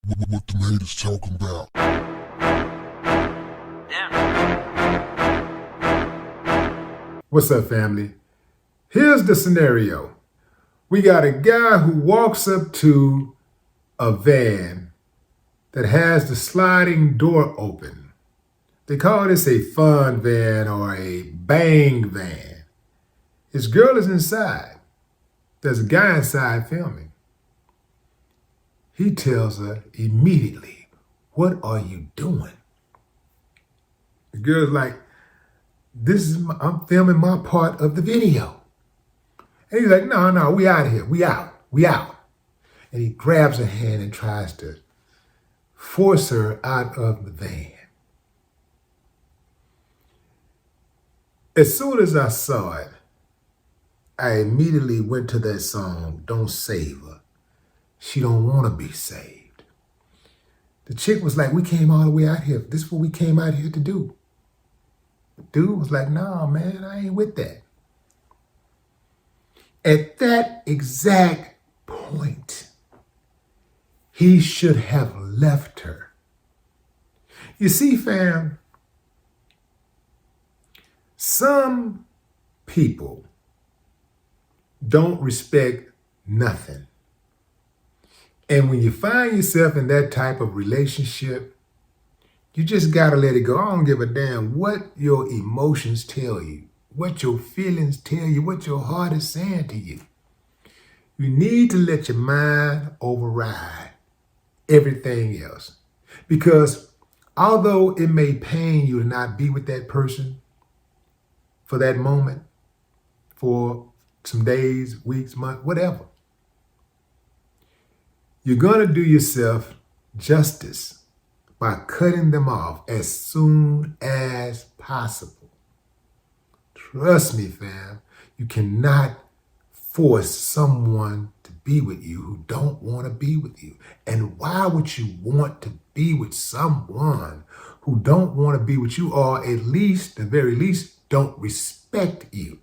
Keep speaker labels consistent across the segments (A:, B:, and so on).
A: What them haters talking about?
B: What's up, family? Here's the scenario. We got a guy who walks up to a van that has the sliding door open. They call this a fun van or a bang van. His girl is inside. There's a guy inside filming. He tells her immediately, "What are you doing?" The girl's like, I'm filming my part of the video. And he's like, no, we out of here. We out. And he grabs her hand and tries to force her out of the van. As soon as I saw it, I immediately went to that song, "Don't Save Her. She Don't Want to Be Saved." The chick was like, "We came all the way out here. This is what we came out here to do." The dude was like, "Nah, man, I ain't with that." At that exact point, he should have left her. You see, fam, some people don't respect nothing. And when you find yourself in that type of relationship, you just gotta let it go. I don't give a damn what your emotions tell you, what your feelings tell you, what your heart is saying to you. You need to let your mind override everything else. Because although it may pain you to not be with that person for that moment, for some days, weeks, months, whatever, you're gonna do yourself justice by cutting them off as soon as possible. Trust me, fam, you cannot force someone to be with you who don't want to be with you. And why would you want to be with someone who don't want to be with you, or at least, the very least, don't respect you?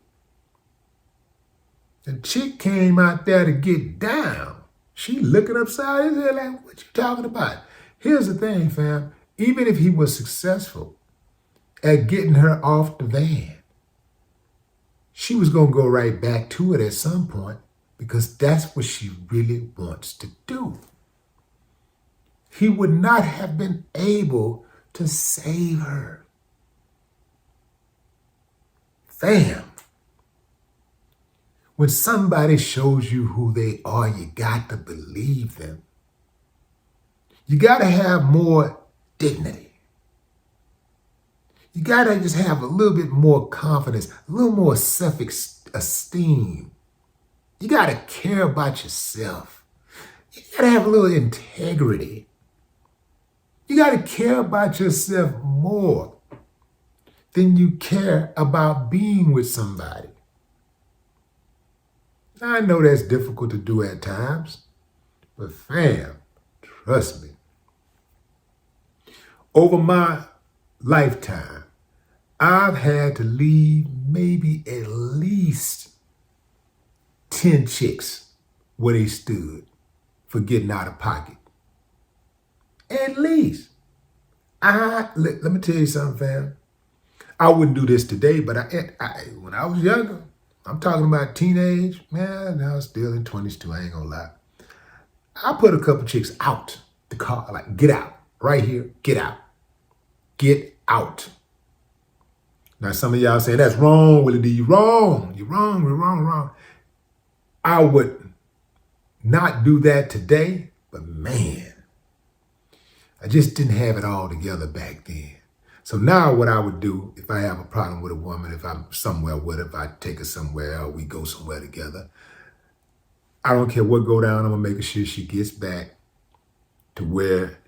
B: The chick came out there to get down. She looking upside his head like, "What you talking about?" Here's the thing, fam. Even if he was successful at getting her off the van, she was going to go right back to it at some point because that's what she really wants to do. He would not have been able to save her. Fam, when somebody shows you who they are, you got to believe them. You got to have more dignity. You got to just have a little bit more confidence, a little more self-esteem. You got to care about yourself. You got to have a little integrity. You got to care about yourself more than you care about being with somebody. Now, I know that's difficult to do at times, but fam, trust me. Over my lifetime, I've had to leave maybe at least 10 chicks where they stood for getting out of pocket. At least. Let me tell you something, fam. I wouldn't do this today, but when I was younger, I'm talking about teenage, man, I was still in 20s too, I ain't gonna lie. I put a couple chicks out the car, like, "Get out, right here, get out. Get out." Now, some of y'all saying, "That's wrong, Willie D. You're wrong. You're wrong. I would not do that today, but man, I just didn't have it all together back then. So now what I would do if I have a problem with a woman, if I'm somewhere with her, if I take her somewhere or we go somewhere together, I don't care what go down, I'm gonna make sure she gets back to where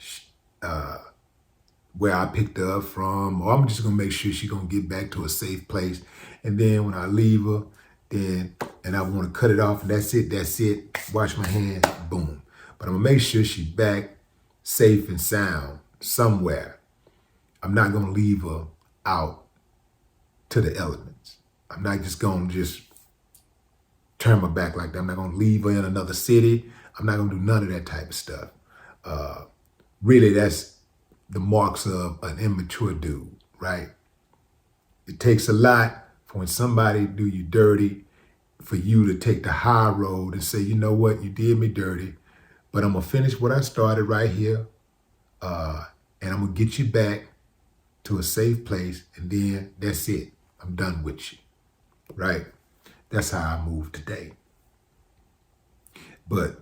B: I picked her up from, or I'm just gonna make sure she's gonna get back to a safe place. And then when I leave her, and I wanna cut it off, and that's it, wash my hands, boom. But I'm gonna make sure she's back safe and sound somewhere. I'm not gonna leave her out to the elements. I'm not just gonna turn my back like that. I'm not gonna leave her in another city. I'm not gonna do none of that type of stuff. really that's the marks of an immature dude, right? It takes a lot for when somebody do you dirty for you to take the high road and say, you know what, you did me dirty, but I'm gonna finish what I started right here, and I'm gonna get you back to a safe place, and then that's it. I'm done with you, right? That's how I move today. But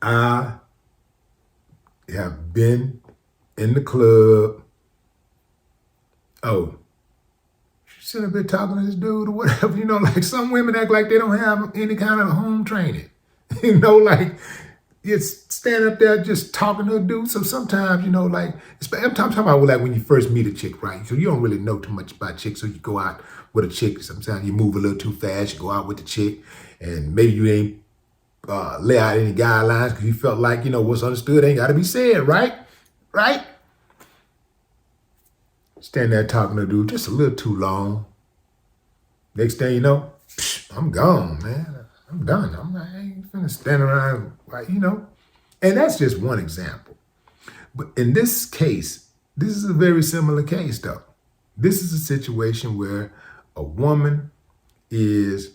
B: I have been in the club. Oh, she's sitting up there talking to this dude or whatever. You know, like some women act like they don't have any kind of home training. You know, like it's standing up there just talking to a dude. So sometimes, you know, like I'm talking about like when you first meet a chick, right? So you don't really know too much about chicks. So you go out with a chick. Sometimes you move a little too fast. You go out with the chick, and maybe you ain't lay out any guidelines because you felt like, you know, what's understood ain't got to be said, right? Right? Stand there talking to a dude just a little too long. Next thing you know, I'm gone, man. I'm done. I ain't finna stand around, you know. And that's just one example. But in this case, this is a very similar case, though. This is a situation where a woman is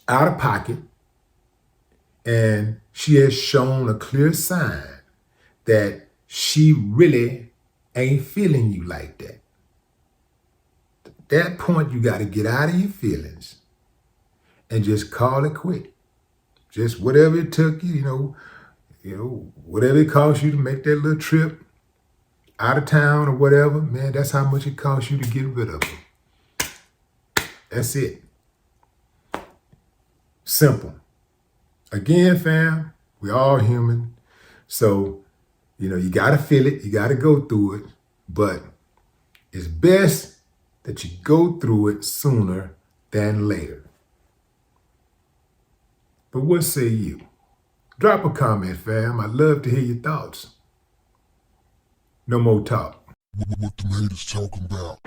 B: out of pocket and she has shown a clear sign that she really ain't feeling you like that. At that point, you got to get out of your feelings and just call it quit. Just whatever it took you, you know, whatever it cost you to make that little trip out of town or whatever, man, that's how much it costs you to get rid of them. That's it. Simple. Again, fam, we're all human. So, you know, you got to feel it. You got to go through it. But it's best that you go through it sooner than later. But what say you? Drop a comment, fam. I'd love to hear your thoughts. No more talk.
A: What the haters talking about?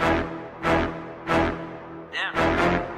C: Damn.